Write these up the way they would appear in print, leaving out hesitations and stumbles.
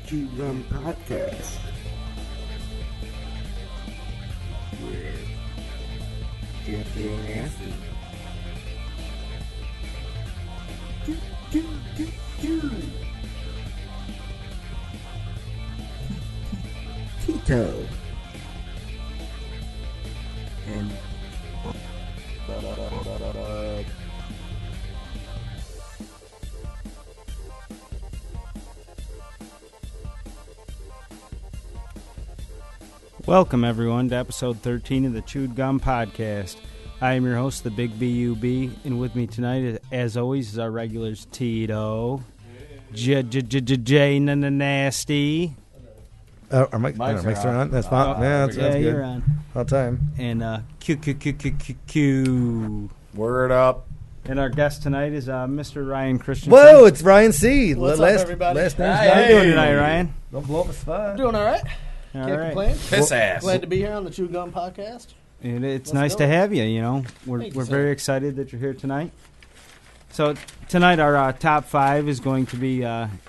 Chewed Gum Podcast with Jeff Nasty. Tito. And welcome, everyone, to episode 13 of the Chewed Gum Podcast. I am your host, the Big B.U.B., and with me tonight, as always, is our regulars, Tito, J Nasty. Our mics are on. That's fine. Yeah, that's good. You're on. All time. And Q. Word up. And our guest tonight is Mr. Ryan Christensen. Whoa, it's Ryan C. What's up, everybody? Last name's How you Ryan. doing tonight, Ryan? Don't blow up the spot. Doing all right. All Can't right. complain. Piss ass. Glad to be here on the Chew Gum Podcast. It's Let's nice go. to have you, you know. We're Thank you, sir. very excited that you're here tonight. So tonight our top 5 is going to be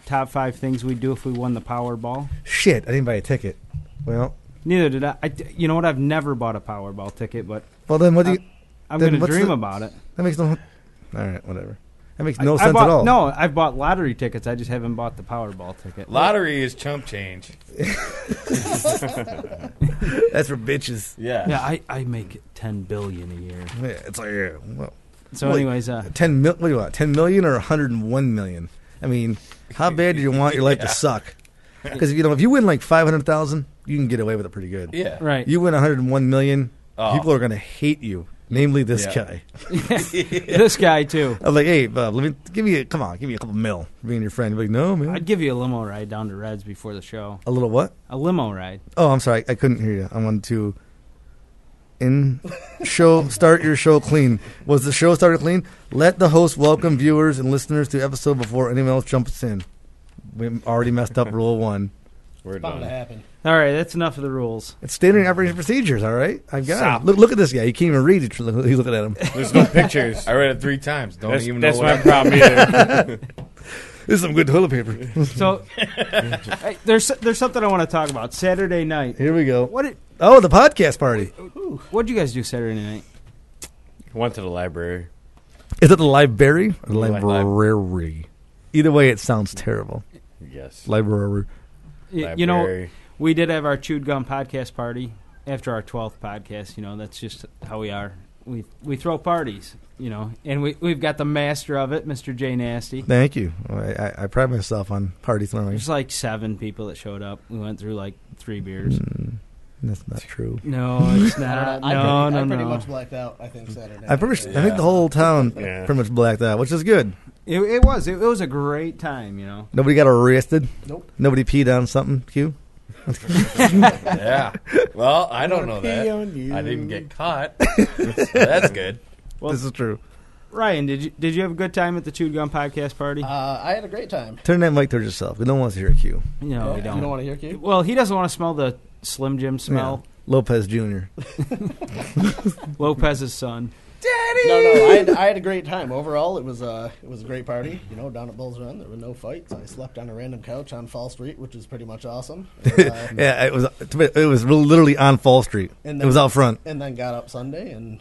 top 5 things we'd do if we won the Powerball. Shit, I didn't buy a ticket. Well, Neither did I. You know what? I've never bought a Powerball ticket, but then what do you... I'm then going to what's dream the- about it. That makes no... All right, whatever. That makes no I sense bought, at all. No, I've bought lottery tickets. I just haven't bought the Powerball ticket. Lottery is chump change. That's for bitches. Yeah. Yeah, I make $10 billion a year. Yeah, it's like, yeah, well... So, Well, anyways, 10 mil, what do you want, 10 million or 101 million? I mean, how bad do you want your life to suck? Because, you know, if you win like 500,000, you can get away with it pretty good. Yeah. right. You win 101 million, Oh. people are going to hate you. Namely, this Yeah. guy. This guy too. I'm like, hey, Bob, let me give me a couple mil for being your friend. You're like, no, man. I'd give you a limo ride down to Reds before the show. A little what? A limo ride. Oh, I'm sorry, I couldn't hear you. I wanted to start your show clean. Was the show started clean? Let the host welcome viewers and listeners to the episode before anyone else jumps in. We already messed up rule 1. We're Bound to done. happen. All right, that's enough of the rules. It's standard operating procedures, all right? I've got Stop. it. Look at this guy. He can't even read. He's looking at him. There's no pictures. I read it 3 times. Don't even know That's what my I'm problem either. This is some good toilet paper. So, hey, there's something I want to talk about. Saturday night. Here we go. What did Oh, the podcast party. What'd you guys do Saturday night? Went to the library. Is it the library or the Li- library? Either way, it sounds terrible. Yes. Library. You know, Library. we did have our Chewed Gum podcast party after our 12th podcast. You know, that's just how we are. We throw parties, you know, and we've got the master of it, Mr. J Nasty. Thank you. I pride myself on party throwing. There's like 7 people that showed up. We went through like 3 beers. That's not true. No, it's not. I No. pretty much blacked out, I think, Saturday. I think the whole town Yeah. pretty much blacked out, which is good. It was a great time, you know. Nobody got arrested. Nope. Nobody peed on something. Q. Yeah. Well, I don't know that. Pee on you. I didn't get caught. So that's good. Well, This is true. Ryan, did you have a good time at the Chewed Gum podcast party? I had a great time. Turn that mic towards yourself. We don't want to hear Q. No, we You don't. don't want to hear Q? Well, he doesn't want to smell the Slim Jim smell. Yeah. Lopez Jr. Lopez's son. No, I had a great time. Overall, it was a great party. You know, down at Bulls Run, there were no fights. I slept on a random couch on Fall Street, which is pretty much awesome. Yeah, it was literally on Fall Street. And It was out front. And then got up Sunday and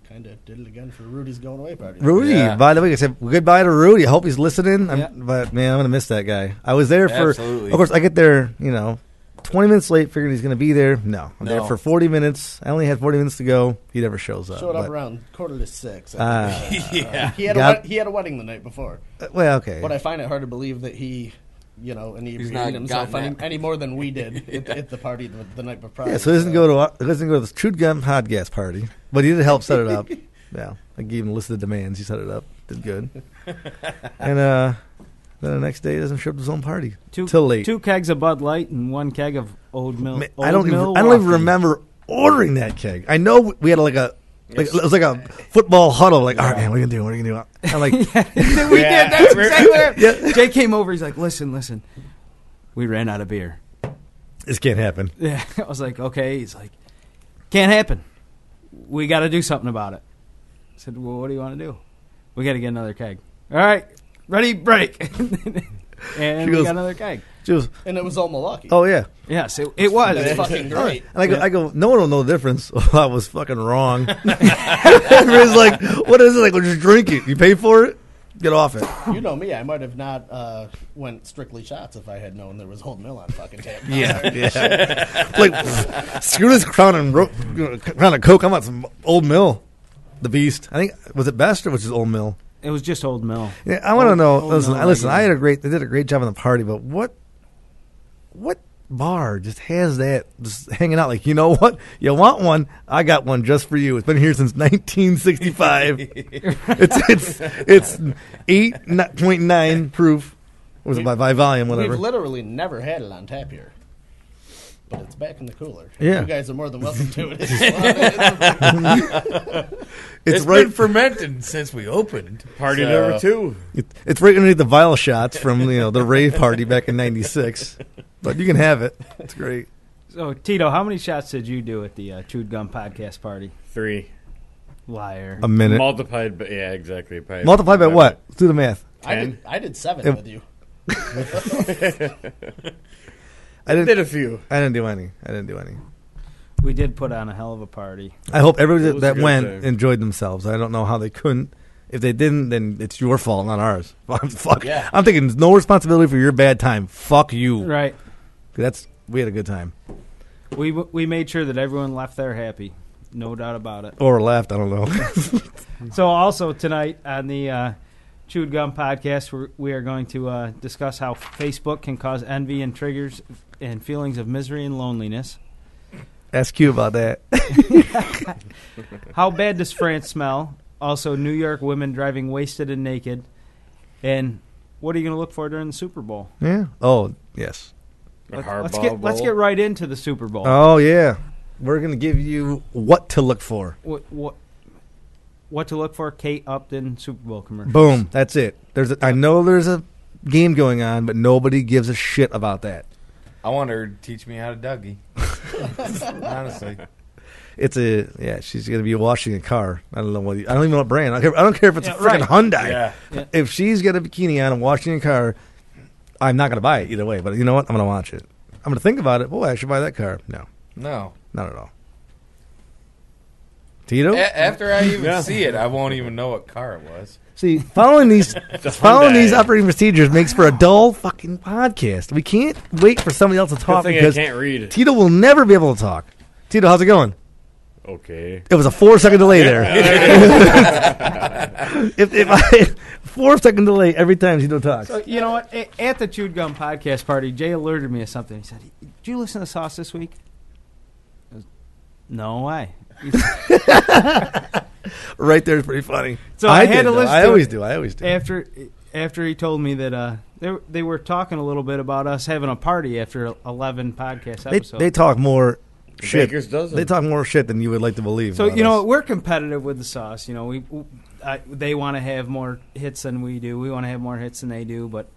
kind of did it again for Rudy's going away party. Rudy, Yeah. by the way, I said goodbye to Rudy. I hope he's listening. Yeah. But, man, I'm going to miss that guy. I was there for, Absolutely. of course, I get there, 20 minutes late, figuring he's going to be there. No, I'm there No. for 40 minutes. I only had 40 minutes to go. He never shows up. Showed up But- around 5:45. Yeah. He had Got- he had a wedding the night before. Well, okay. But I find it hard to believe that he, inebriated not himself gotten that. any more than we did at the party the night before. Yeah, so he doesn't go to the Chewed Gum podcast party, but he did help set it up. Yeah, I gave him a list of demands. He set it up, did good, and then the next day he doesn't show up to his own party till late. 2 kegs of Bud Light and 1 keg of Old Milk. Man, I don't even remember ordering that keg. I know we had it was like a football huddle. Like, all right, man, what are you gonna do? What are you gonna do? I'm like, we did. That's exactly what happened. Jay came over. He's like, listen. We ran out of beer. this can't happen. Yeah, I was like, okay. He's like, can't happen. We got to do something about it. I said, well, what do you want to do? We got to get another keg. All right, ready, break. And She we goes- got another keg. She was, And it was all Milwaukee. oh yeah. Yes, it was. That's fucking great. And I go, no one will know the difference. I was fucking wrong. Everybody's like, what is it? Like, well, just drink it. You pay for it? Get off it. You know me, I might have not went strictly shots if I had known there was Old Mill on fucking tap. Yeah. Like, screw this crown of Coke. I want some Old Mill. The Beast. I think, was it Best or was it Old Mill? It was just Old Mill. Yeah, I want to know. Old Listen, Mill, listen. like, They did a great job on the party, but what bar just has that just hanging out? Like, you know what? You want one? I got one just for you. It's been here since 1965. it's 8.9 proof. What was it by volume? Whatever. We've literally never had it on tap here. But it's back in the cooler. Yeah. You guys are more than welcome to it. It's Been right. fermented since we opened. Party So- number 2. It's right underneath the vial shots from the rave party back in '96. But you can have it. It's great. So, Tito, how many shots did you do at the Chewed Gum podcast party? 3. Liar. A minute. Multiplied by, yeah, exactly. Probably Multiplied by what? Let's do the math. I did 7 with you. I Did didn't. a few. I didn't do any. We did put on a hell of a party. I hope everybody It was a that good went time. enjoyed themselves. I don't know how they couldn't. If they didn't, then it's your fault, not ours. Fuck. Yeah. I'm taking no responsibility for your bad time. Fuck you. Right. We had a good time. We made sure that everyone left there happy. No doubt about it. Or left. I don't know. So also tonight on the Chewed Gum podcast, we are going to discuss how Facebook can cause envy and triggers and feelings of misery and loneliness. Ask Q about that. How bad does France smell? Also, New York women driving wasted and naked. And what are you going to look for during the Super Bowl? Yeah. Oh yes. Let's get right into the Super Bowl. Oh yeah. We're gonna give you what to look for. What to look for? Kate Upton Super Bowl commercials. Boom. That's it. I know there's a game going on, but nobody gives a shit about that. I want her to teach me how to Dougie. Honestly. She's gonna be washing a car. I don't even know what brand. I don't care if it's a freaking Hyundai. Yeah. Yeah. If she's got a bikini on and washing a car, I'm not gonna buy it either way. But you know what? I'm gonna watch it. I'm gonna think about it. Boy, I should buy that car. No, not at all. Tito? After I even see it, I won't even know what car it was. See, following these Hyundai. operating procedures makes for a dull fucking podcast. We can't wait for somebody else to Good talk thing I because can't read. Tito will never be able to talk. Tito, how's it going? Okay. It was a 4-second delay there. if I 4-second delay every time Tito talks. So, you know what? At the Chewed Gum podcast party, Jay alerted me of something. He said, "Did you listen to Sauce this week?" I was, no, why? Right there is pretty funny. So I had did, to though. listen I to always it do. I always do. After he told me that they were talking a little bit about us having a party after 11 podcast episodes. They talk more shit. Baker's dozen. They talk more shit than you would like to believe. So about you know us. we're competitive with the Sauce. You know they want to have more hits than we do. We want to have more hits than they do. But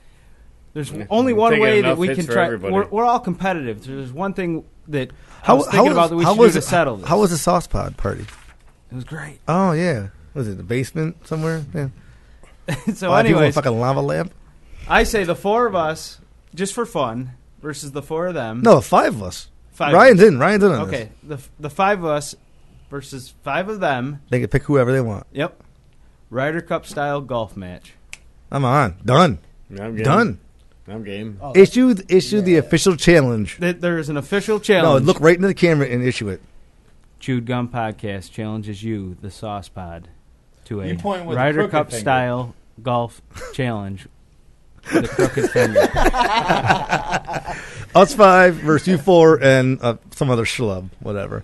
there's only one Taking way that enough we hits can for try. everybody. We're all competitive. There's one thing that I was thinking about that we should do to settle this. How was the Sauce Pod party? It was great. Oh yeah, was it the basement somewhere? Yeah. So, Five people in a anyways, fucking lava lamp. I say the 4 of us, just for fun, versus the 4 of them. No, 5 of us. 5 Ryan's in. Ryan's in on this. Okay, the 5 of us versus 5 of them. They can pick whoever they want. Yep. Ryder Cup style golf match. I'm on. Done. I'm game. Done. I'm game. Oh, Issue the official challenge. There is an official No, challenge. look right into the camera and issue it. Chewed Gum Podcast challenges you, the Sauce Pod, to a You point with the Ryder crooked Cup finger. style golf challenge with a crooked finger. Us 5 versus you 4 and some other schlub, whatever.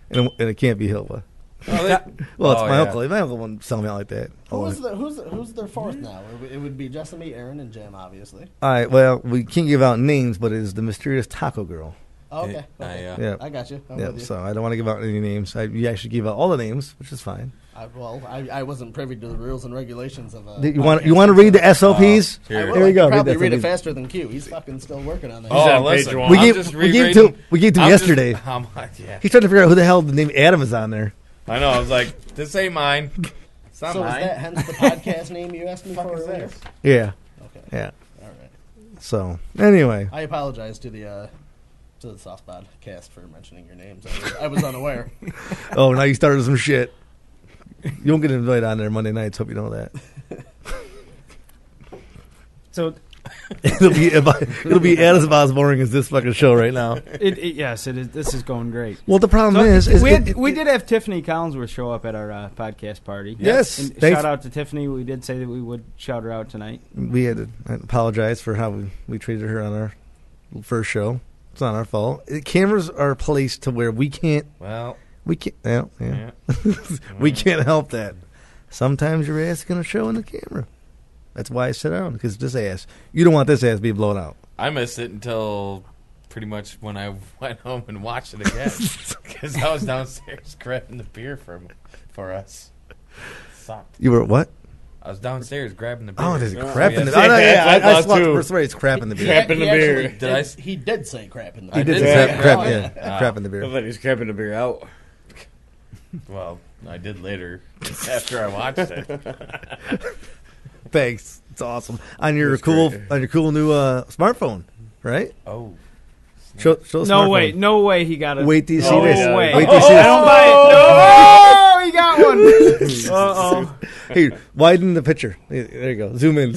And it can't be Hilva. Well, it's Oh, my yeah. uncle. My uncle wouldn't sell me out like that. Who's their fourth now? It would be Jessamy, Aaron, and Jim, obviously. All right, well, we can't give out names, but it is the mysterious taco girl. Oh, okay. Yeah. I got you. I'm Yeah, with you. so I don't want to give out any names. You actually gave out all the names, which is fine. I wasn't privy to the rules and regulations of. You want to read the SOPs? Here. Here we go. Probably Read read the it SOPs. faster than Q. He's fucking still working on that. He's on Oh, page listen. one. We I'm gave- just we gave rereading- to I'm yesterday. Just, how much? Yeah. He's trying to figure out who the hell the name Adam is on there. I know. I was like, this ain't mine. It's not So is mine. that hence the podcast name you asked me Fuck for is earlier? this? Yeah, Okay. yeah. All right. So anyway, I apologize to the Softpod cast for mentioning your names. I was unaware. oh, now you started some shit. You won't get invited on there Monday nights. Hope you know that. So it'll be as about as boring as this fucking show right now. yes, it is. This is going great. Well, the problem So is we did have Tiffany Collinsworth show up at our podcast party. Yes. And Thanks. shout out to Tiffany. We did say that we would shout her out tonight. We had to apologize for how we treated her on our first show. It's not our fault. Cameras are placed to where we can't. Well, We can't. Yeah. yeah. We can't help that. Sometimes your ass is gonna show in the camera. That's why I sit down, because this ass. You don't want this ass to be blown out. I missed it until pretty much when I went home and watched it again. Because I was downstairs grabbing the beer for us. Sucked. You were what? I was downstairs grabbing the beer. Oh, there's crap in the yeah. beer. Yeah, I I thought thought the too. first word is crap in the beer. Crap in the He beer. actually Did I He did say crap in the He beer. did did say say crap, crap. yeah, crap in the I beer. thought he was crapping the beer out. Well, I did later after I watched it. Thanks, it's awesome on your That's cool great. on your cool new smartphone, right? Oh. Show the No smartphone. no way he got it. Wait till you see No this. way. Wait till you see I this. don't buy it. No, he got one. Uh-oh. Hey, widen the picture. There you go. Zoom in.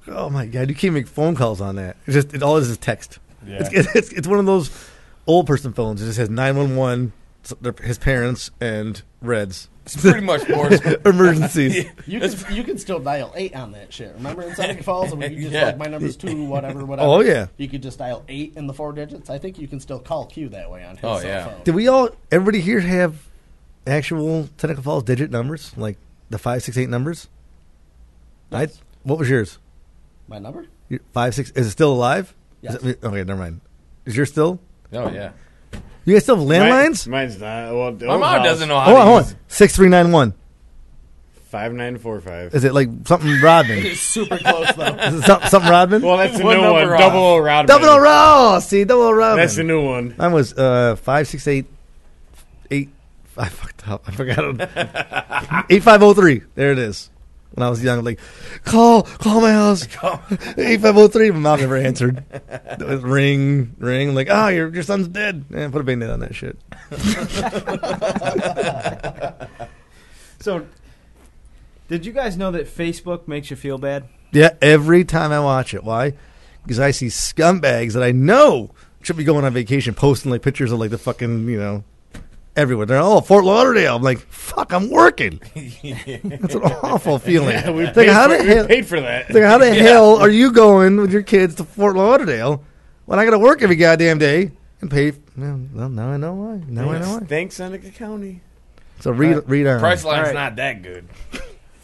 Oh my god, you can't make phone calls on that. It all is text. Yeah. It's one of those old person phones. It just has 911, his parents, and Reds. It's pretty much more. Emergencies. You can still dial 8 on that shit. Remember in Seneca Falls, when you just Yeah. like my number's 2, whatever. Oh yeah. You could just dial 8 in the 4 digits. I think you can still call Q that way on his Oh, cell yeah. phone. Did everybody here have actual Seneca Falls digit numbers, like the 568 numbers? Yes. What was yours? My number? 56. Is it still alive? Yes. Okay, never mind. Is yours still? Oh, yeah. You guys still have landlines? Mine's not. Well, My mom doesn't know how Hold on, to hold use on. 6391. 5945. Is it like something Rodman? It's super close, though. Is it something Rodman? Well, that's the One new number one. off. Double O Rodman. Double O Rodman. See, double O Rodman. That's the new one. Mine was 568 8. I fucked up. I forgot it. 8503. There it is. When I was young, I'm like, call my house. 8503. My mom never answered. It was ring. I'm like, your son's dead. And put a band-aid on that shit. So, did you guys know that Facebook makes you feel bad? Yeah, every time I watch it. Why? Because I see scumbags that I know should be going on vacation posting like pictures of like the fucking, everywhere. They're all Fort Lauderdale. I'm like, fuck, I'm working. That's an awful feeling. Yeah, we Like, paid, how for, the we hell, paid for that. like, how the hell are you going with your kids to Fort Lauderdale when I got to work every goddamn day and pay? Well, now I know why. Now I know why. Thanks, Seneca County. So read on. Priceline's All right. not that good.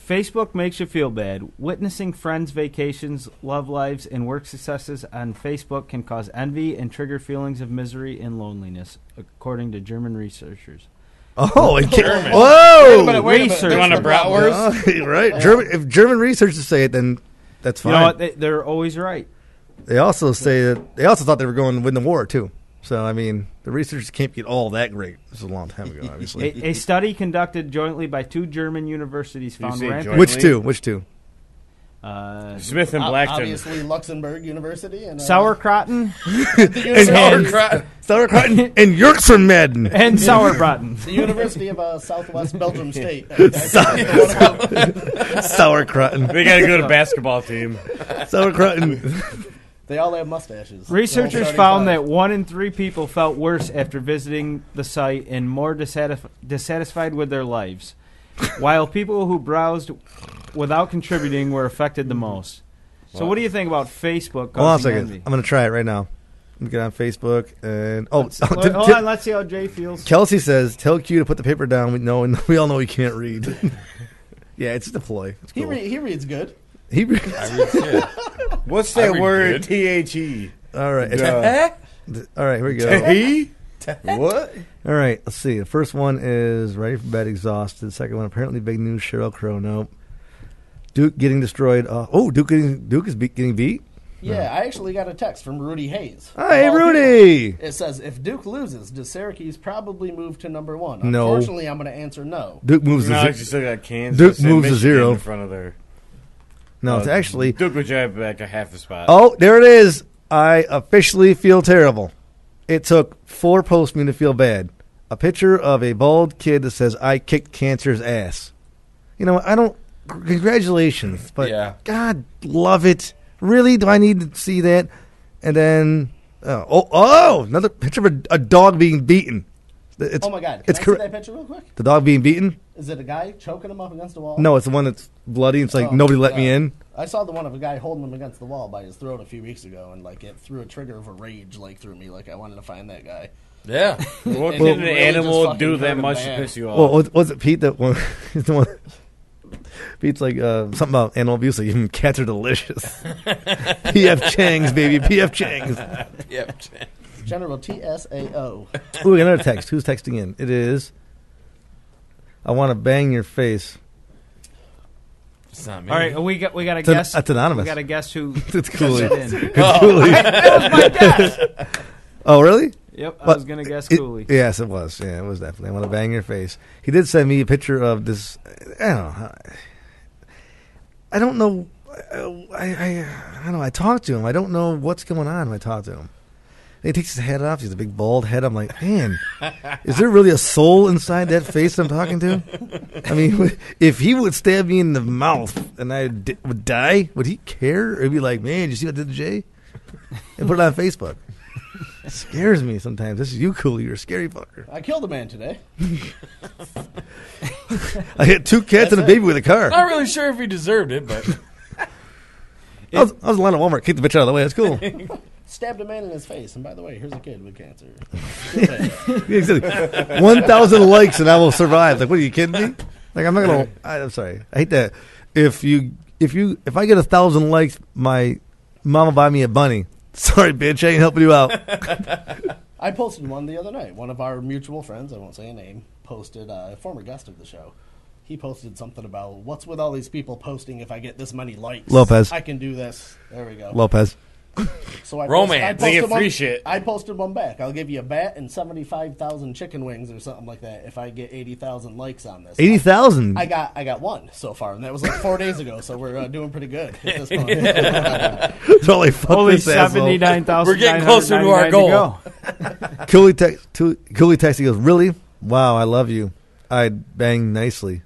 Facebook makes you feel bad. Witnessing friends' vacations, love lives, and work successes on Facebook can cause envy and trigger feelings of misery and loneliness, according to German researchers. Oh, it can't. German. Whoa! Wait a minute. Research. That's You want the a problem. bratwurst? Right. If German researchers say it, then that's You fine. know what? They're always right. They also say that they also thought they were going to win the war too. So I mean, the researchers can't get all that great. This was a long time ago, obviously. A study conducted jointly by 2 German universities You found say rampant. joint- Which two? Smith and Blackton. Obviously, Luxembourg University and Sauerkrauten Sauerkraut and Yerksenmedden. and Sauerbraten. the University of Southwest Belgium State. Sauerkraut. They got a good basketball team. Sauerkraut. They all have mustaches. Researchers found that 1 in 3 people felt worse after visiting the site and more dissatisfied with their lives, while people who browsed without contributing were affected the most. So what do you think about Facebook Hold on a causing second. envy? I'm going to try it right now. I'm going to get on Facebook and Hold on, let's see how Jay feels. Kelsey says, "Tell Q to put the paper down." We all know he can't read. Yeah, it's a ploy. It's cool. He reads good. He re- I read shit. What's I that read word? good. THE. all right. Duh. All right, here we go. He? What? All right, let's see. The first one is ready for bed, exhausted. The second one, apparently big news. Cheryl Crow, nope. Duke getting destroyed. Duke is getting beat. Yeah, I actually got a text from Rudy Hayes. Hey, Of all Rudy. people. It says, if Duke loses, does Syracuse probably move to number 1? No. Unfortunately, I'm going to answer no. Duke moves No, to you still got Kansas. Duke and moves to Michigan 0. in front of there. No, it's actually. Duke would drive back a half a spot. Oh, there it is. I officially feel terrible. It took 4 posts for me to feel bad. A picture of a bald kid that says, I kicked cancer's ass. You know, I don't. Congratulations. But Yeah. God, love it. Really? Do I need to see that? And then. Another picture of a dog being beaten. Oh my God! Can It's I see correct. that picture real quick? The dog being beaten? Is it a guy choking him up against the wall? No, it's the one that's bloody. It's like, Oh, nobody let me yeah. in. I saw the one of a guy holding him against the wall by his throat a few weeks ago, and like it threw a trigger of a rage like through me. Like I wanted to find that guy. Yeah. What And can it an really animal just do fucking that hurt him much to bad. piss you off? Well, was it Pete that one? The one Pete's like something about animal abuse. Like even cats are delicious. PF Chang's, baby. PF Chang's. Yep. General TSAO. Ooh, we got another text. Who's texting in? It is. I want to bang your face. It's not me. All right, we got a It's an- guess. that's anonymous. We got a guess who. It's Cooley. sent in. It's Cooley. That was my guess. Oh, really? Yep, I But was gonna guess It- Cooley. yes, it was. Yeah, it was definitely. I want to bang your face. He did send me a picture of this. I don't know. I don't know. I talked to him. I don't know what's going on when I talk to him. And he takes his head off. He's a big bald head. I'm like, man, is there really a soul inside that face I'm talking to? I mean, if he would stab me in the mouth and I would die, would he care? Or he'd be like, man, did you see what I did to Jay? And put it on Facebook. It scares me sometimes. This is you, Cooley. You're a scary fucker. I killed a man today. I hit 2 cats and a baby with a car. Not really sure if he deserved it, but I was in the line of Walmart. Kicked the bitch out of the way. That's cool. Stabbed a man in his face, and by the way, here's a kid with cancer. 1,000 likes and I will survive. Like, what are you kidding me? Like, I'm not gonna. I'm sorry. I hate that. If I get 1,000 likes, my mom will buy me a bunny. Sorry, bitch. I ain't helping you out. I posted one the other night. One of our mutual friends, I won't say a name, posted a former guest of the show. He posted something about what's with all these people posting if I get this many likes. Lopez. I can do this. There we go. Lopez. So I Romance. They get posted one, free shit. I posted one back. I'll give you a bat and 75,000 chicken wings or something like that if I get 80,000 likes on this. 80,000. I got one so far, and that was like 4 days ago. So we're doing pretty good at this point. It's all like, fuck Only this asshole. 79,000. We're getting closer to our goal. Cooley text. He goes, really? Wow, I love you. I'd bang nicely.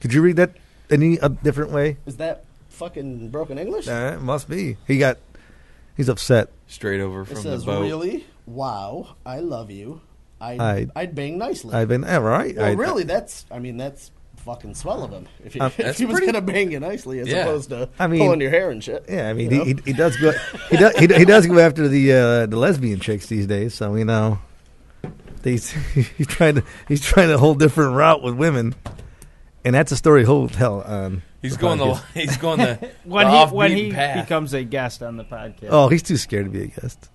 Could you read that any different way? Is that fucking broken English? It must be. He's upset. straight over It from the says, boat. really? Wow, I love you. I'd bang nicely. I've been right. well, really, that's fucking swell of him. If he, if he was pretty- gonna bang you nicely, as Yeah. opposed to I mean- pulling your hair and shit. Yeah, I mean, You know? he does go. He does go after the lesbian chicks these days. So you know, he's trying a whole different route with women, and that's a story he'll tell on. He's the going podcast. he's going the When the he off-beaten path. becomes a guest on the podcast. Oh, he's too scared to be a guest.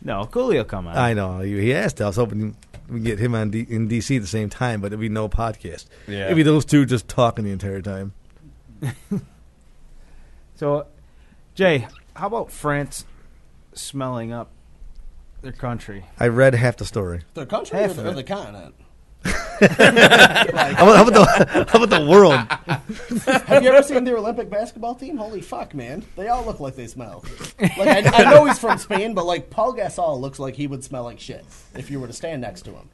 No, Cooley will come on. I know. He asked. I was hoping we get him on in DC at the same time, but it'd be no podcast. Yeah. It'd be those two just talking the entire time. So, Jay, how about France smelling up their country? I read half the story. The country Half or of the it. continent? How about the world? Have you ever seen their Olympic basketball team? Holy fuck, man! They all look like they smell. Like I know he's from Spain, but like Paul Gasol looks like he would smell like shit if you were to stand next to him.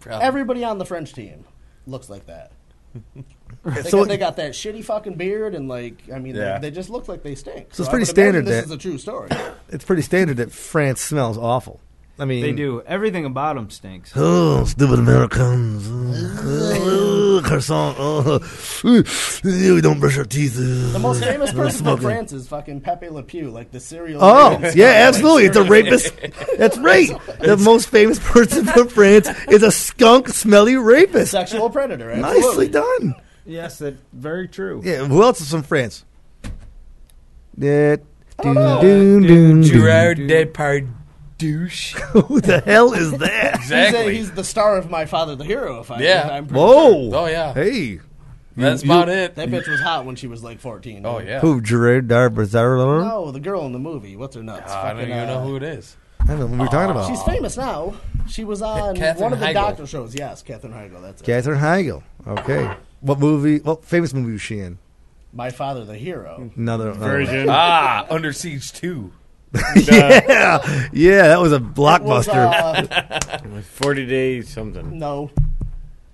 Probably. Everybody on the French team looks like that. So They got that shitty fucking beard, and like I mean, Yeah. they just look like they stink. So it's I pretty would standard imagine that- this is a true story. it's pretty standard that France smells awful. I mean, They do. Everything about them stinks. Oh, stupid Americans! Croissant. We don't brush our teeth. The most famous person from France is fucking Pepe Le Pew, like the serial. Oh, rapist. yeah, absolutely. It's a rapist. That's right. The most famous person from France is a skunk, smelly rapist. Sexual predator. Nicely Absolutely. done. Yes, that's very true. Yeah. Who else is from France? Yeah. Gerard Depardieu. Douche. Who the hell is that? Exactly. He's the star of My Father the Hero. If I'm pretty sure. Whoa. Oh, yeah. Hey. That's about it. That bitch was hot when she was like 14. Oh, dude. yeah. Who? Gerard Darbazar? No, the girl in the movie. What's her nuts? I don't even know who it is. I don't know what we're talking about. She's famous now. She was on Katherine one of the Heigl. doctor shows. Yes, Katherine Heigl. That's it. Katherine Heigl. Okay. What movie? What famous movie was she in? My Father the Hero. Another Version. Under Siege 2. yeah, that was a It was, blockbuster. 40 days something. no.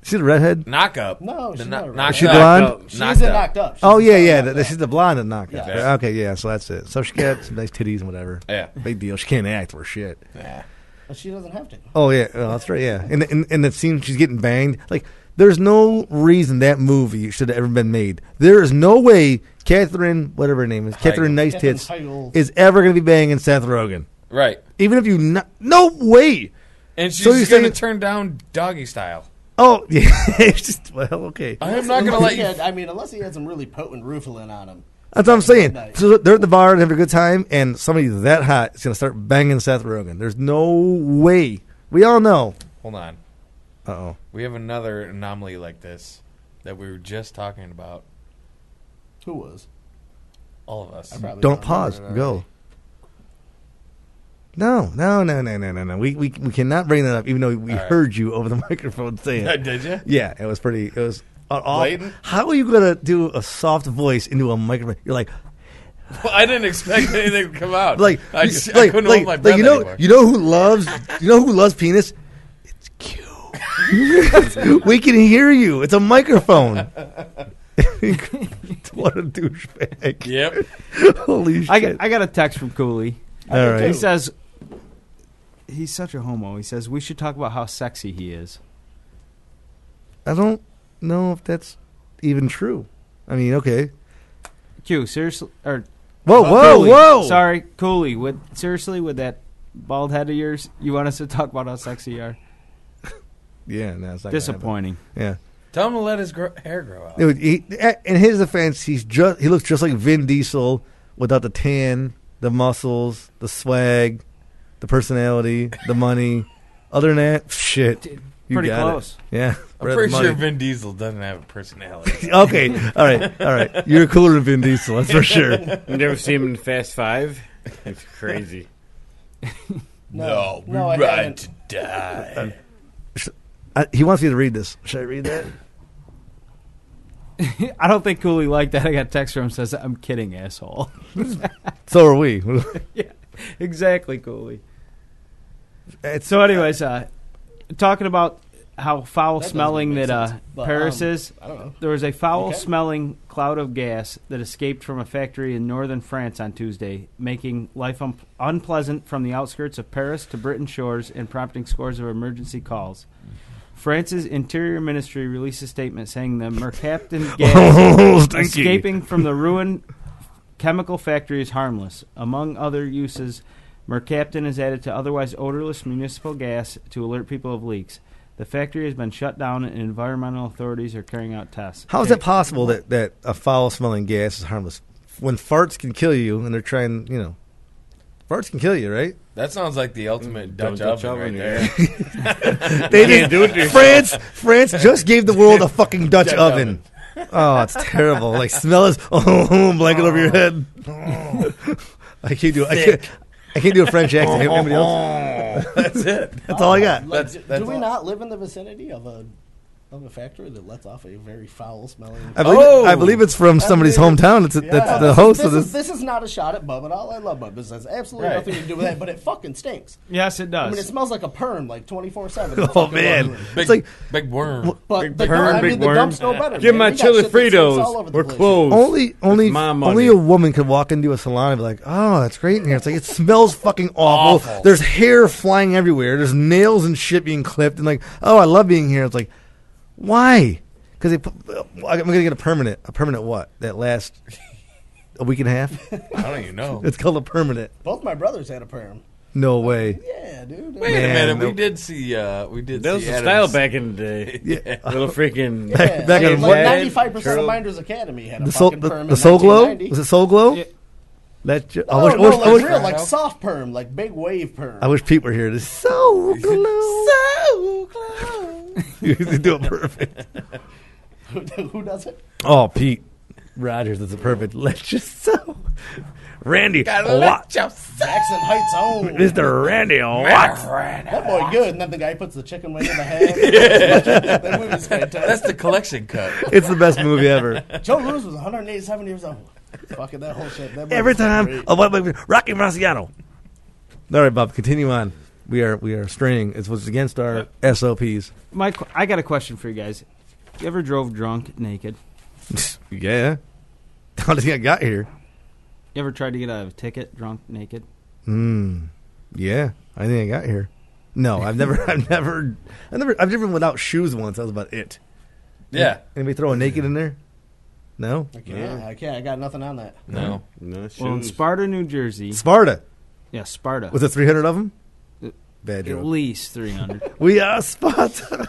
See the redhead? Knock Up. No, The she's kno- not a knock Is she up. blonde? She's Knocked in Up. Knocked Up. She's Oh yeah, in yeah. Knocked Up. She's the blonde and knocked up. Yeah. Okay, yeah. So that's it. So she got some nice titties and whatever. Yeah. Big deal. She can't act for shit. Yeah. But she doesn't have to. Oh yeah, that's right. Yeah, and the scene she's getting banged. Like, there's no reason that movie should have ever been made. There is no way Catherine, whatever her name is, Catherine Nice Catherine Tits, Heigl. is ever going to be banging Seth Rogen. Right. Even if you no way. And So you're she's going to saying- turn down Doggy Style. Oh yeah, it's just well okay. I am not going to let you. I mean, unless he had some really potent Rufalin on him. That's what I'm saying. Night. So they're at the bar and having a good time, and somebody that hot is going to start banging Seth Rogen. There's no way. We all know. Hold on. Uh-oh. We have another anomaly like this that we were just talking about. Who was? All of us. I probably Don't remember pause. it already. Go. No. We cannot bring that up, even though we All right. heard you over the microphone say it. Did you? Yeah, it was pretty. It was awful. Blatant? How are you gonna do a soft voice into a microphone? You're like, Well, I didn't expect anything to come out. like, I couldn't hold my breath anymore. you know who loves penis? It's Q. We can hear you. It's a microphone. What a douchebag! Yep. Holy shit! I got a text from Cooley. All right. He says he's such a homo. He says we should talk about how sexy he is. I don't know if that's even true. I mean, okay. Q, seriously, or Whoa! Cooley. Sorry, Cooley. With that bald head of yours, you want us to talk about how sexy you are? Yeah, no, it's not gonna Disappointing. happen. Yeah. Tell him to let his hair grow out. Dude, in his defense, he looks just like Vin Diesel without the tan, the muscles, the swag, the personality, the money. Other than that, shit. You Pretty got close. It. Yeah. I'm pretty sure Vin Diesel doesn't have a personality. Okay. All right. You're cooler than Vin Diesel, that's for sure. You never see him in Fast Five? It's crazy. No, we I ride haven't. to die. He wants me to read this. Should I read that? I don't think Cooley liked that. I got a text from him says, "I'm kidding, asshole." So are we. Yeah, exactly, Cooley. So, anyways, talking about how That foul doesn't smelling make that sense. But, Paris is. I don't know. There was a foul Okay. smelling cloud of gas that escaped from a factory in northern France on Tuesday, making life unpleasant from the outskirts of Paris to Britain's shores and prompting scores of emergency calls. France's Interior Ministry released a statement saying the mercaptan gas escaping from the ruined chemical factory is harmless. Among other uses, mercaptan is added to otherwise odorless municipal gas to alert people of leaks. The factory has been shut down and environmental authorities are carrying out tests. How is it possible that a foul-smelling gas is harmless? When farts can kill you and they're trying, farts can kill you, right? That sounds like the ultimate Dutch Dutch oven right oven, there. They can't do it to yourself. France just gave the world a fucking Dutch Dutch oven. Oh, it's terrible. Like, smell this blanket over your head. I can't do it. I can't do a French accent. Anybody else? That's it. That's all I got. Like, That's do we all. not live in the vicinity of a factory that lets off a very foul smelling? I believe it's from somebody's hometown. That's the host of this. This is not a shot at Bub at all. I love Bub. This has absolutely Right. nothing to do with that, but it fucking stinks. Yes, it does. I mean, it smells like a perm, like 24/7. Oh man, Big, it's like big worm. But Big perm, big the worm. dumps know better. Give man. my We got chili shit that stinks all over Fritos. the We're place. closed. only my money. only a woman could walk into a salon and be like, "Oh, that's great in here." It's like it smells fucking awful. Awful. There's hair flying everywhere. There's nails and shit being clipped. And like, "Oh, I love being here." It's like, why? Because I'm gonna get a permanent. A permanent what? That lasts a week and a half. I don't even know. It's called a permanent. Both my brothers had a perm. No way. Yeah, dude. Wait a Man, minute. no. We did see. That was the Adam's- style back in the day. Yeah. Little freaking... Yeah, back in like what? 95% of Curl. Minders Academy had a The soul, fucking perm. the Soul Glow? 1990. Was it Soul Glow? Yeah. That Oh, I wish, no, I like wish, real, like soft perm, like big wave perm. I wish Pete were here. This Soul Glow. So close. You do it perfect. Who does it? Oh, Pete Rogers, that's a perfect. Let's just so. Randy Gotta Watt. Jackson Heights own. Mr. Randy Watt. That boy good. And then the guy puts the chicken wing in the head. That movie's fantastic. That's the collection cut. It's the best movie ever. Joe Louis was 187 years old. Fucking that whole shit. That Every movie was time. great. Oh, Rocky Marciano. All right, Bob, continue on. We are straying. It was against our SOPs. I got a question for you guys. You ever drove drunk naked? Yeah. How did I got here? You ever tried to get a ticket drunk naked? Yeah. I think I got here. No, I've driven without shoes once. That was about it. Yeah. Anybody throw a naked in there? No? I can't. I got nothing on that. No. No Well, in shoes. Sparta, New Jersey. Sparta. Yeah, Sparta. Was it 300 of them? Bad At joke. least 300. We are Sparta.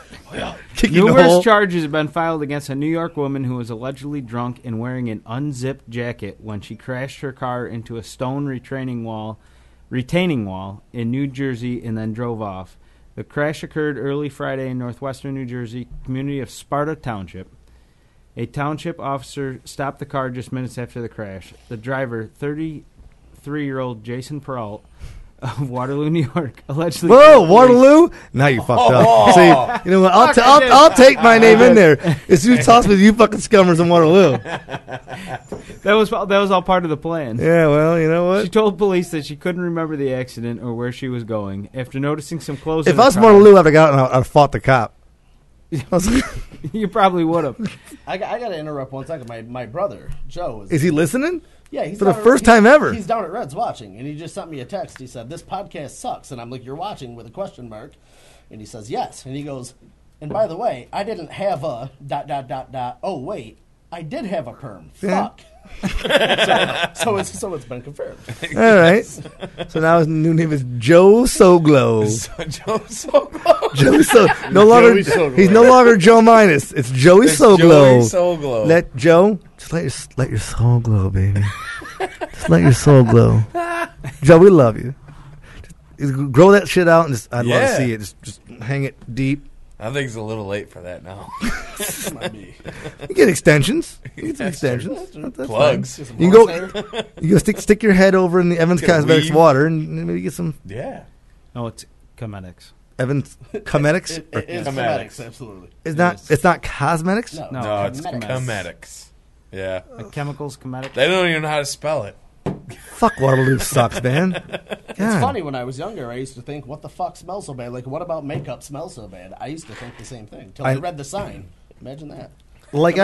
Kicking the Numerous hole. charges have been filed against a New York woman who was allegedly drunk and wearing an unzipped jacket when she crashed her car into a stone retaining wall in New Jersey and then drove off. The crash occurred early Friday in northwestern New Jersey, community of Sparta Township. A township officer stopped the car just minutes after the crash. The driver, 33-year-old Jason Peralt of Waterloo, New York, allegedly... Whoa, Waterloo? Now you fucked up. See, you know what? I'll take my name in there. As soon as you toss me, you fucking scummers in Waterloo. That was all part of the plan. Yeah, well, you know what? She told police that she couldn't remember the accident or where she was going. After noticing some clothes If in I the was car, Waterloo, I'd have gotten out and fought the cop. you probably would have. I got to interrupt 1 second. My brother, Joe, Is he listening? yeah, he's for the down at- first time ever? He's down at Red's watching, and he just sent me a text. He said, "This podcast sucks," and I'm like, "You're watching?" with a question mark, and he says, "Yes," and he goes, "And by the way, I didn't have a ... Oh wait, I did have a perm. Fuck." so it's been confirmed. All right. So now his new name is Joe Soglo. Joe Soglo. Joey So no longer. Joey Soglo. He's no longer Joe Minus. It's Joey It's Soglo. Joey Soglo. Let Joe just let your soul glow, baby. Just let your soul glow. Joe, we love you. Just grow that shit out and I'd love to Yeah. see it. Just hang it deep. I think it's a little late for that now. Might be. You get extensions. You get some extensions. That's Plugs. fine. You can go. You go stick your head over in the Evans Get a Cosmetics weave. water and maybe get some Yeah. No, it's cosmetics. Evans Cosmetics. It is Cosmetics. cosmetics, absolutely. It's not cosmetics. No, No, it's cosmetics. Yeah. Like chemicals, cosmetics. They don't even know how to spell it. Fuck Waterloo sucks, man. It's God. funny, when I was younger, I used to think, what the fuck smells so bad? Like, what about makeup smells so bad? I used to think the same thing till I read the sign. Imagine that. Like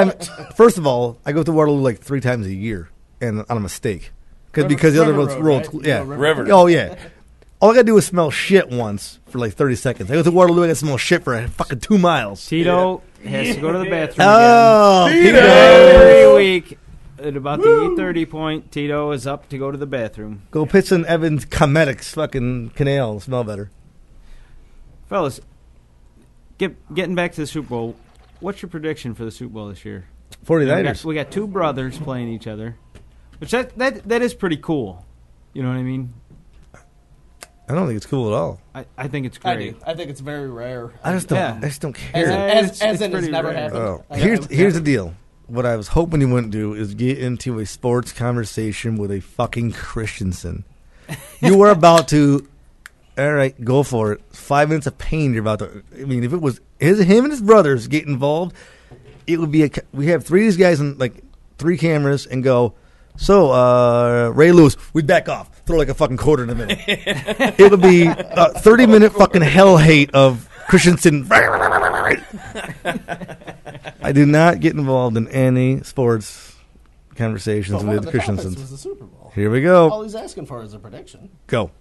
first of all, I go to Waterloo like 3 times a year, and on a mistake, because the other River roads, Road, right? yeah, You go River. Oh yeah. All I gotta do is smell shit once for like 30 seconds. I go to Waterloo, I gotta smell shit for fucking 2 miles. Tito has to go to the bathroom Oh, again. Every week at about the 8:30 point, Tito is up to go to the bathroom. go pitch in Evans Cosmetics fucking canal, smell better. Fellas, getting back to the Super Bowl, what's your prediction for the Super Bowl this year? 49ers. We got 2 brothers playing each other, which that is pretty cool. You know what I mean? I don't think it's cool at all. I think it's I great. do. I think it's very rare. I just don't. Yeah. I just don't As, care. as, It's as in it's pretty never rare. happened. Oh. I- Here's the deal. What I was hoping you wouldn't do is get into a sports conversation with a fucking Christensen. You were about to. All right, go for it. 5 minutes of pain. You're about to. I mean, if it was him and his brothers get involved, it would be we have 3 of these guys and like 3 cameras and go. So Ray Lewis, we'd back off. Throw like a fucking quarter in the middle. It would be a 30-minute fucking hell hate of Christensen. I do not get involved in any sports conversations But one of with the topics Christensen. was the Super Bowl. Here we go. All he's asking for is a prediction. Go.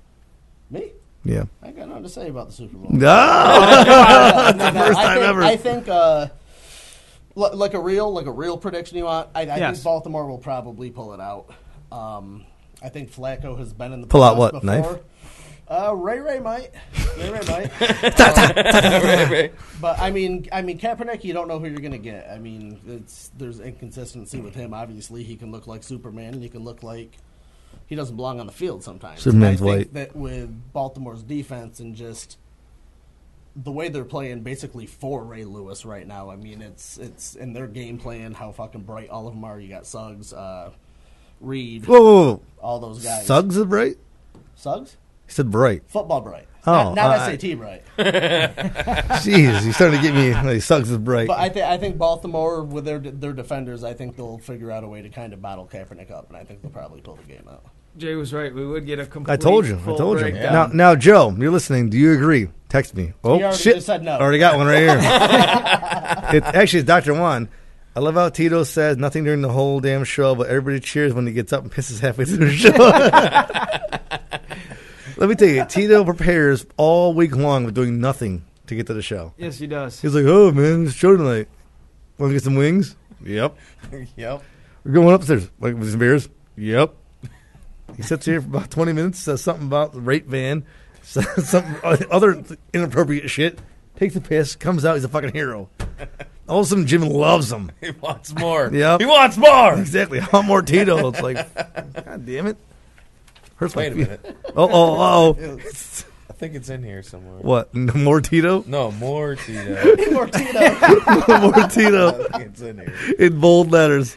Me? Yeah. I ain't got nothing to say about the Super Bowl. No. First time ever. I think like a real prediction you want. I Yes. think Baltimore will probably pull it out. I think Flacco has been in the Pull out playoffs what, before. knife? Ray might. Ray might. Right. But I mean, Kaepernick, you don't know who you're going to get. I mean, there's inconsistency with him. Obviously, he can look like Superman, and he can look like he doesn't belong on the field sometimes. Superman's and I white. think that with Baltimore's defense and just the way they're playing, basically for Ray Lewis right now. I mean, it's in their game plan how fucking bright all of them are. You got Suggs. Reed, Whoa. all those guys. Suggs is bright? Suggs? He said bright. Football bright. Oh, not SAT bright. Jeez, you're starting to get me. Like, Suggs is bright. But I think Baltimore, with their defenders, I think they'll figure out a way to kind of bottle Kaepernick up, and I think they'll probably pull the game out. Jay was right. We would get a complete. I told you. breakdown. Now, Joe, you're listening. Do you agree? Text me. Oh, He already shit. just said no. Already got one right here. It's Dr. Juan. I love how Tito says nothing during the whole damn show, but everybody cheers when he gets up and pisses halfway through the show. Let me tell you, Tito prepares all week long with doing nothing to get to the show. Yes, he does. He's like, oh, man, it's show tonight. Want to get some wings? Yep. Yep. We're going upstairs. Like, with some beers? Yep. He sits here for about 20 minutes, says something about the rape van, says some other inappropriate shit, takes a piss, comes out, he's a fucking hero. All of a sudden, Jim loves him. He wants more. Yep. He wants more. Exactly. I want more Tito. It's like, God damn it. Hurts my Wait a feet. minute. Oh. I think it's in here somewhere. What? More Tito? No, more Tito. More Tito. More Tito. I think it's in here. In bold letters.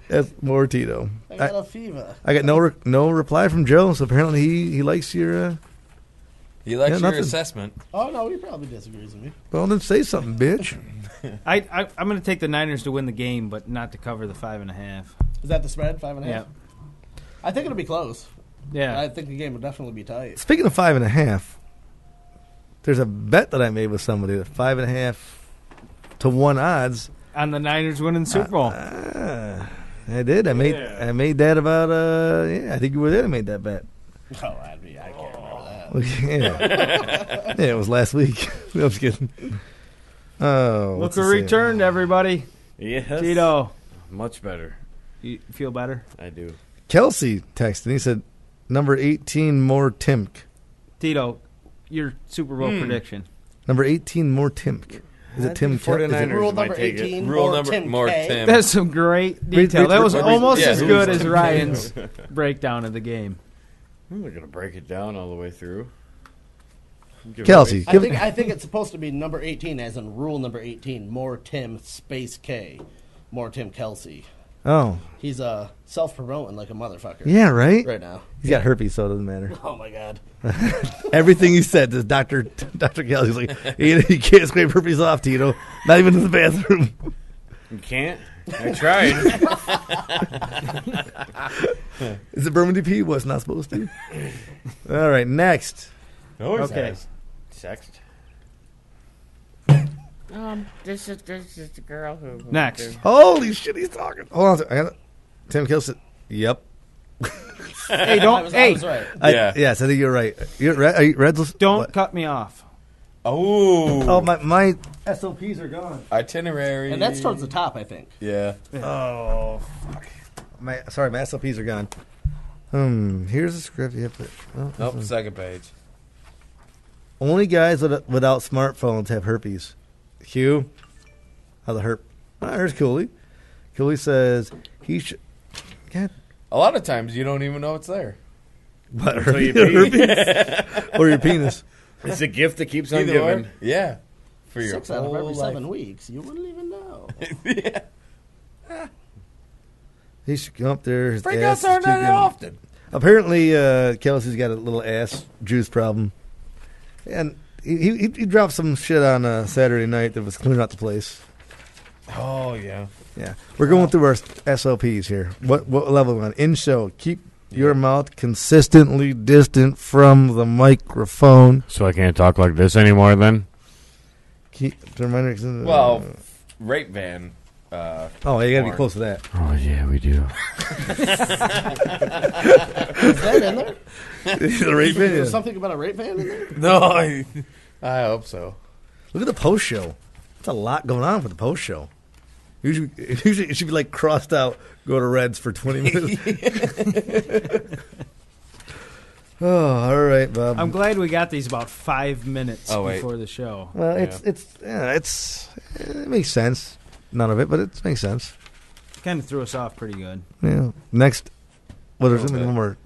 That's more Tito. I got a fever. I got no reply from Joe, so apparently he likes your... He likes Yeah, your nothing. assessment. Oh, no, he probably disagrees with me. Well, then say something, bitch. I'm going to take the Niners to win the game, but not to cover the 5.5. Is that the spread, 5.5? Yeah. I think it'll be close. Yeah. I think the game will definitely be tight. Speaking of 5.5, there's a bet that I made with somebody that 5.5 to 1 odds. On the Niners winning the Super Bowl. I did. I made that about I think you were there to make that bet. Oh, I can't remember that. Yeah, it was last week. No, I'm just kidding. Oh, Look who returned, everybody. Yes. Tito. Much better. You feel better? I do. Kelsey texted. He said, "Number 18 more Timk." Tito, your Super Bowl prediction. Number 18 more Timk. Is it Tim? 49ers Rule might number take 18, it. Rule more number Tim more K. Tim. That's some great detail. That was Read- almost yeah, as who's good Tim as K? Ryan's breakdown of the game. I'm not going to break it down all the way through. Give Kelsey, it give I think it's supposed to be number 18, as in rule number 18, more Tim space K, more Tim Kelsey. Oh, He's self-promoting like a motherfucker. yeah, right. Right now. He's got herpes, so it doesn't matter. Oh my God. Everything he said, this Dr. Kelsey's like, you can't scrape herpes off, Tito. Not even in the bathroom. You can't? I tried. Is it Berman DP? Well, it's not supposed to. All right, next. Always Okay. has. Sext. This is the girl who Next. Holy shit, he's talking. Hold on a second. I got it. Tim Kelsey. Yep. Hey, I don't. was Hey, right. Yes, I think you're right. You're right. Are you Reds? don't What? cut me off. Oh, Oh, my SOPs are gone. itinerary. And that's towards the top, I think. Yeah. Oh, fuck. My SOPs are gone. Here's the script. You have to, Nope, second page. Only guys without smartphones have herpes. Hugh, how the herp? There's Cooley. Cooley says he should. God, A lot of times you don't even know it's there. what Until you herpes? pee. Herpes? Or your penis? It's a gift that keeps on Either giving. way. Yeah. For your 6 out of whole every life. 7 weeks. You wouldn't even know. Yeah. He should come up there. His Freakouts ass is aren't too that good. often. Apparently, Kelsey's got a little ass juice problem, and he dropped some shit on Saturday night that was clearing out the place. Oh, yeah. Yeah, we're going through our SOPs here. What level are we on? In show, keep your mouth consistently distant from the microphone. So I can't talk like this anymore then? Keep the reminder. Well, rape van. oh, you got to be porn. close to that. Oh, yeah, we do. Is that in there? The rape There's video. something about a rape van in there? No, I hope so. Look at the post show. That's a lot going on for the post show. Usually it should be like crossed out. Go to Reds for 20 minutes. Oh, all right, Bob. I'm glad we got these about 5 minutes Oh, wait. before the show. Well, Yeah. it makes sense. None of it, but it makes sense. Kind of threw us off pretty good. Yeah. Next, well, there's Okay. one more.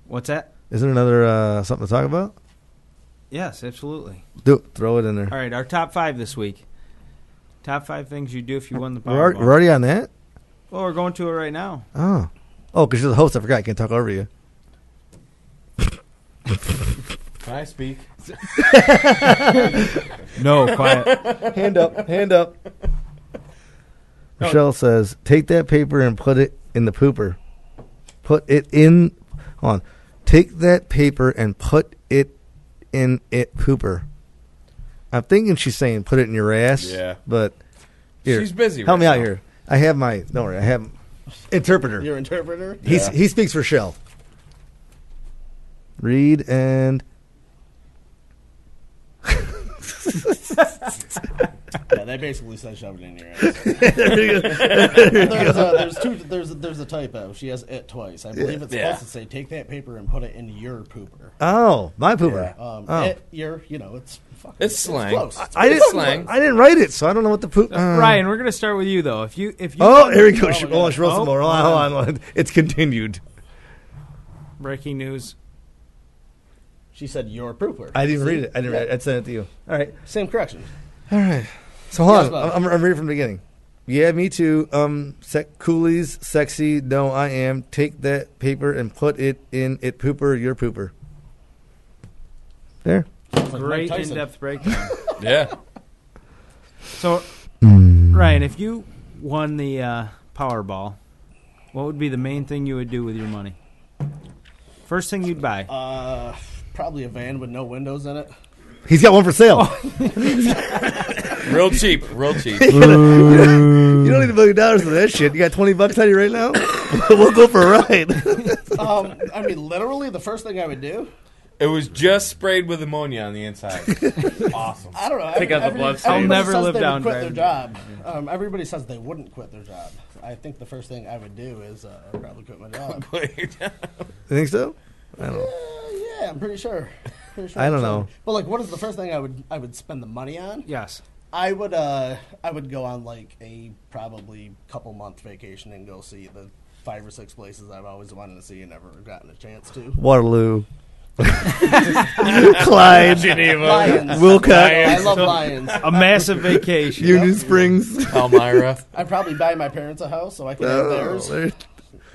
What's that? Is there another something to talk about? Yes, absolutely. Throw it in there. All right, our top 5 this week. Top 5 things you do if you won the We're Powerball. already on that. Well, we're going to it right now. Oh, Oh, because you're the host. I forgot. I can't talk over you. Can I speak? No, quiet. Hand up. Michelle says, take that paper and put it in the pooper. Put it in. Hold on. Take that paper and put it in it pooper. I'm thinking she's saying put it in your ass. Yeah. But here, She's busy. help right me out now. here. I have my. Don't worry. I have interpreter. Your interpreter? He speaks for Shell. Read and. Yeah, they basically said shove it in your ass. There's a typo. She has it twice. I believe it's supposed to say take that paper and put it in your pooper. Oh, my pooper. It's fucking. It's slang. It's close. I didn't. slang. I didn't write it, so I don't know what the poop. Ryan, we're gonna start with you though. If you. Oh, here we go. Oh, She my God. she wrote some more. Hold on. It's continued. Breaking news. She said your pooper. I didn't read it. I didn't read it. I sent it to you. All right. Same correction. All right. So hold Yes, on. Bob. I'm reading from the beginning. Yeah, me too. Coolies, sexy. No, I am. Take that paper and put it in it pooper, your pooper. There. Sounds like Mike Great Tyson. in-depth breakdown. Yeah. So, Ryan, if you won the Powerball, what would be the main thing you would do with your money? First thing you'd buy. Probably a van with no windows in it. He's got one for sale. Real cheap. Real cheap. You don't need $1 million for that shit. You got $20 on you right now? We'll go for a ride. I mean, literally, the first thing I would do. It was just sprayed with ammonia on the inside. Awesome. I don't know. Take out the blood stain. I'll never says live they down would quit their driving. job. Everybody says they wouldn't quit their job. I think the first thing I would do is probably quit my job. You think so? I don't know. Yeah, I'm pretty sure. I don't know. But like, what is the first thing I would spend the money on? Yes. I would go on like a probably couple month vacation and go see the 5 or 6 places I've always wanted to see and never gotten a chance to. Waterloo. Clyde. Lions. Wilcott. I love lions. A massive vacation. Union Springs. Elmira. I'd probably buy my parents a house so I could have theirs. there-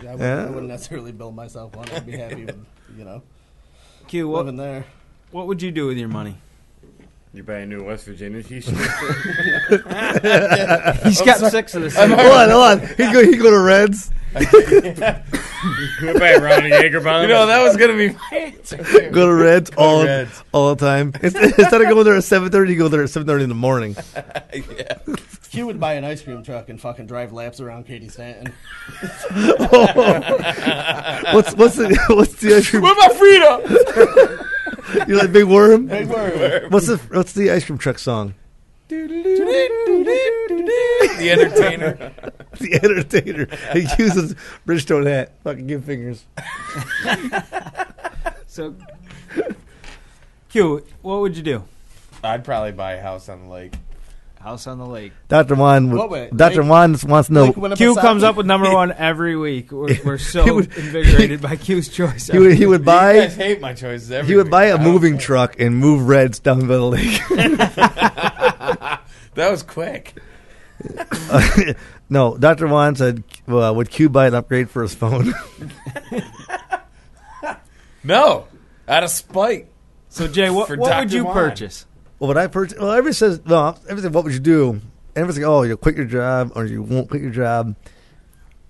I wouldn't necessarily build myself one. I'd be happy with, Q, living there. what would you do with your money? You buy a new West Virginia t-shirt. He's got 6 of the same. Hold on. He'd go to Reds. You buy a Ronnie Jaeger bomb. You know, that was going to be my answer. Go to Reds all Reds. the time. Instead of going there at 7:30, you go there at 7:30 in the morning. Yeah. Q would buy an ice cream truck and fucking drive laps around Katy Stanton. What's the ice cream? Where's my freedom? You like Big Worm? Big word. What's the ice cream truck song? The entertainer. The Entertainer. He uses Bridgestone hat. Fucking give fingers. So, Q, what would you do? I'd probably buy a house on the lake. House on the lake. Dr. Juan. What way? Dr. Lake- Juan wants to know. Lake Q Winnipesaukee? comes up with number 1 every week. We're so He would- invigorated by Q's choice. He would You buy. guys hate my choices every He would week. buy a I don't moving care. truck and move Reds down by the lake. That was quick. No, Dr. Juan said, would Q buy an upgrade for his phone? No. Out of spite. So, Jay, what For would Dr. you Juan. purchase? Well, what I purchased, well, everybody says, no, everything, what would you do? Everybody's like, oh, you'll quit your job or you won't quit your job.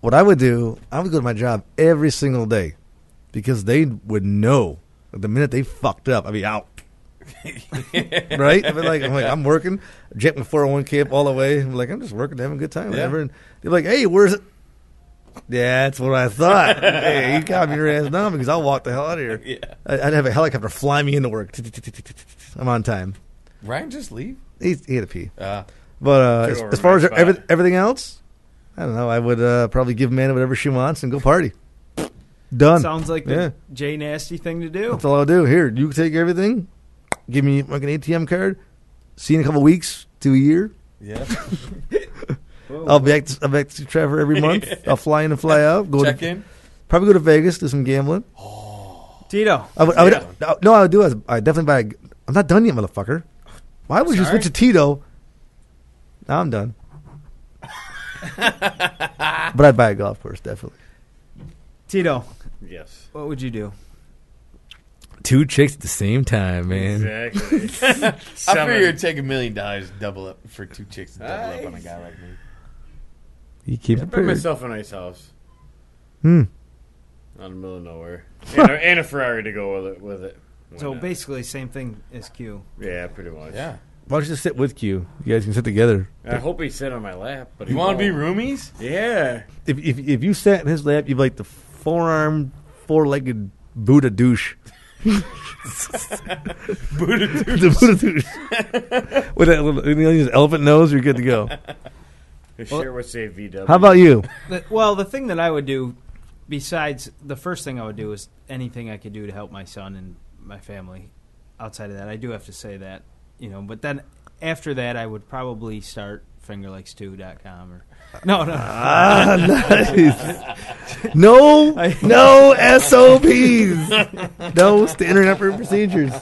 What I would do, I would go to my job every single day because they would know the minute they fucked up, I'd be out. Right? I'm like, I'm working, jet my 401k up all the way. I'm like, I'm just working, having a good time, whatever. And they're like, hey, where's it? Yeah, that's what I thought. Hey, you got me your ass down because I'll walk the hell out of here. Yeah. I'd have a helicopter fly me into work. I'm on time. Ryan just leave? He had to pee. Uh, But Took over as far as my spot. everything else, I don't know. I would probably give Amanda whatever she wants and go party. Done. Sounds like Yeah. the Jay Nasty thing to do. That's all I'll do. Here, you take everything. Give me like an ATM card. See you in a couple weeks to a year. yeah. I'll be back to Trevor every month. I'll fly in and fly out. Check in. Probably go to Vegas, do some gambling. Tito. I would do. I'd definitely buy. I'm not done yet, motherfucker. Why would you Sorry? switch to Tito? Now I'm done. But I'd buy a golf course, definitely. Tito, Yes. what would you do? 2 chicks at the same time, man. Exactly. I figure it'd take $1 million double up for 2 chicks to double up on a guy like me. You keep I it built pretty. myself a nice house Hmm. out in the middle of nowhere, and a Ferrari to go with it. Why So not? basically, same thing as Q. Yeah, pretty much. Yeah. Why don't you just sit with Q? You guys can sit together. I hope he sit on my lap, but You want to be roomies? Yeah. If you sat in his lap, you'd be like the 4-legged Buddha douche. Buddha The Buddha douche. With that little, his elephant nose, you're good to go. His shirt would say VW. How about you? The thing that I would do, besides the first thing I would do is anything I could do to help my son and my family. Outside of that, I do have to say that, But then after that, I would probably start fingerlikes2.com or no. Nice. No SOPs. No standard operating procedures.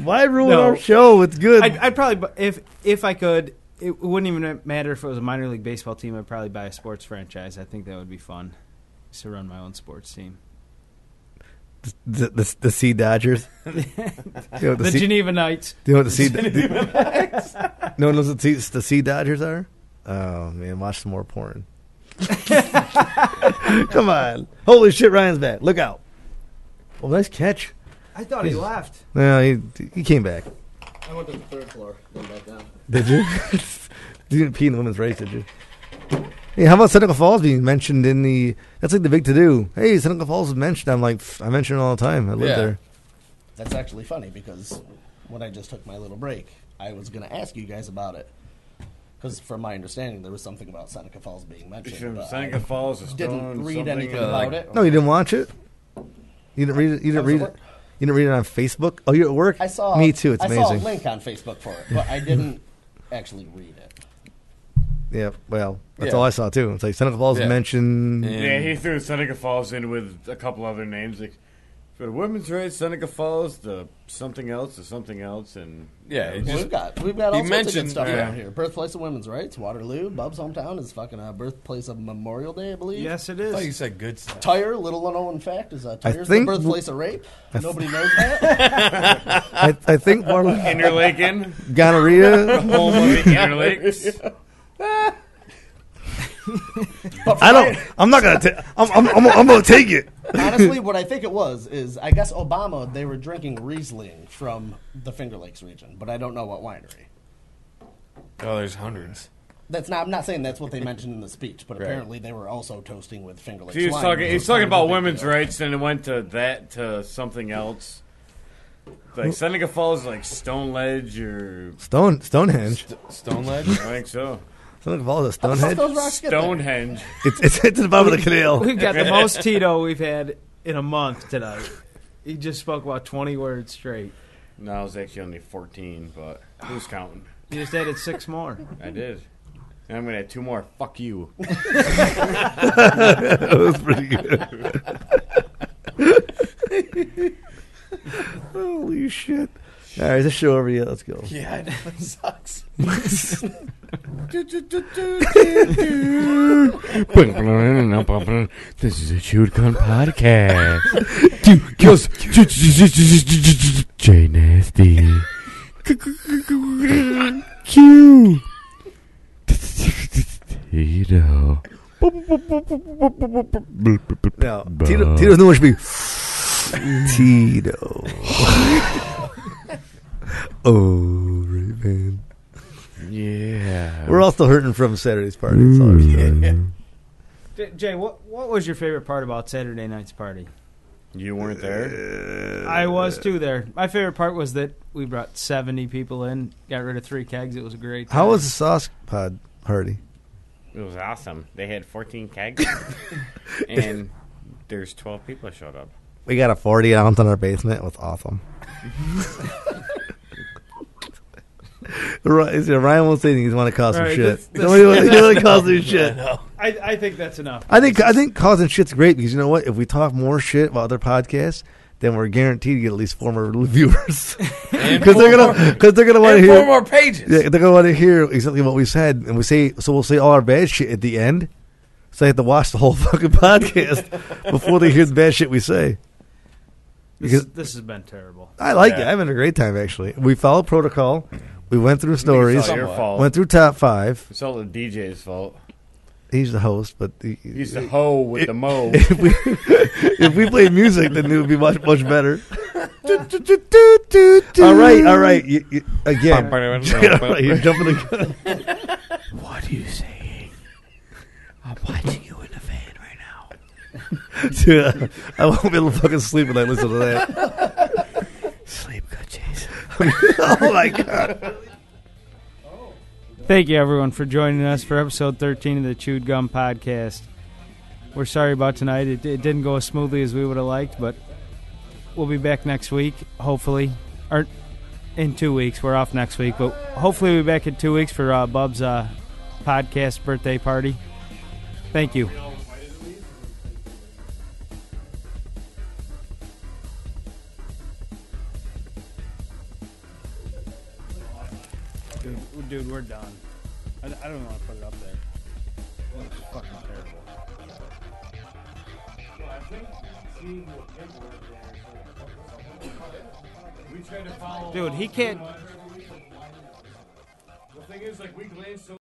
Why ruin No. our show? It's good. I'd probably, if I could, it wouldn't even matter if it was a minor league baseball team. I'd probably buy a sports franchise. I think that would be fun, just to run my own sports team. The Sea Dodgers. The Geneva Knights. Do you know what No one knows what the Sea Dodgers are? Oh, man, watch some more porn. Come on. Holy shit, Ryan's back. Look out. Well, nice catch. I thought he left. No, he came back. I went to the 3rd floor, then back down. Did you? You didn't pee in the women's race, did you? Hey, how about Seneca Falls being mentioned in the... That's like the big to-do. Hey, Seneca Falls is mentioned. I'm like, I mention it all the time. I live there. That's actually funny because when I just took my little break, I was going to ask you guys about it. Because from my understanding, there was something about Seneca Falls being mentioned. But Seneca Falls is didn't read anything about it. No, you didn't watch it? You didn't read it? You didn't read it? You didn't read it on Facebook? Oh, you're at work? I saw. Me too. It's I amazing. saw a link on Facebook for it, but I didn't actually read it. Yeah, well, that's Yeah. all I saw too. It's like Seneca Falls Yeah. mentioned. Yeah, he threw Seneca Falls in with a couple other names. Like, for the women's race, Seneca Falls, the something else, and... Yeah, it Well, just, we've got all he sorts of good mentioned- stuff yeah. around here. Birthplace of women's rights, Waterloo, Bub's hometown is fucking birthplace of Memorial Day, I believe. Yes, it I thought you is. said good stuff. Tyre, little known fact, is Tyre's the think- birthplace of rape. Nobody knows that. I think Waterloo, Interlaken, gonorrhea. home of the Interlakes. I'm not gonna. I'm gonna take it. Honestly, what I think it was is I guess Obama, they were drinking Riesling from the Finger Lakes region, but I don't know what winery. Oh, there's hundreds. I'm not saying that's what they mentioned in the speech, but Right. apparently they were also toasting with Finger Lakes He was wine, talking. which He's is talking kind of a about big women's deal. rights, then it went to something else. Like Seneca Falls, like Stone Ledge or Stonehenge. Stonelead? I think so. Seneca Falls is How the fuck Stonehenge. those rocks get there? Stonehenge. It's at the bottom of the canal. We've got the most Tito we've had in a month tonight. He just spoke about 20 words straight. No, I was actually only 14, but who's counting? You just added 6 more. I did. And I'm gonna add 2 more. Fuck you. That was pretty good. Holy shit! All right, this show over yet. Let's go. Yeah, I know. It sucks. This is a Chewed Gun podcast. J Nasty. Q. Tito. Now, Tito's new one should be Tito. Oh, right, man. Yeah. We're all still hurting from Saturday's party. That's all I'm saying. Jay, what was your favorite part about Saturday night's party? You weren't there? I was too there. My favorite part was that we brought 70 people in, got rid of 3 kegs. It was a great time. How was the sauce pod party? It was awesome. They had 14 kegs, and there's 12 people that showed up. We got a 40 ounce in our basement. It was awesome. Ryan won't say anything. He's want to cause some Right, shit. this- Nobody want to cause some shit. I think that's enough. I think causing shit's great because you know what? If we talk more shit about other podcasts, then we're guaranteed to get at least 4 more viewers because they're gonna want to And hear 4 more pages. Yeah, they're gonna want to hear exactly what we said, and we'll say all our bad shit at the end. So they have to watch the whole fucking podcast before they hear the bad shit we say. Because This has been terrible. I like it. Yeah. I'm having a great time, actually. We followed protocol. We went through It's stories. all your fault. Went through top 5. It's all the DJ's fault. He's the host, but He's the hoe with the mo. if we played music, then it would be much better. All right. Again, you're jumping the gun. What are you saying? I'm watching you in the van right now. Dude, I won't be able to fucking sleep when I listen to that. Sleep good, Jason. Oh my god. Thank you, everyone, for joining us for episode 13 of the Chewed Gum Podcast. We're sorry about tonight. It didn't go as smoothly as we would have liked, but we'll be back next week, hopefully. Or in 2 weeks. We're off next week, but hopefully we'll be back in 2 weeks for Bub's podcast birthday party. Thank you. Dude, we're done. I don't want to put it up there. It's fucking terrible. Dude, he can't. The thing is, like, we glanced so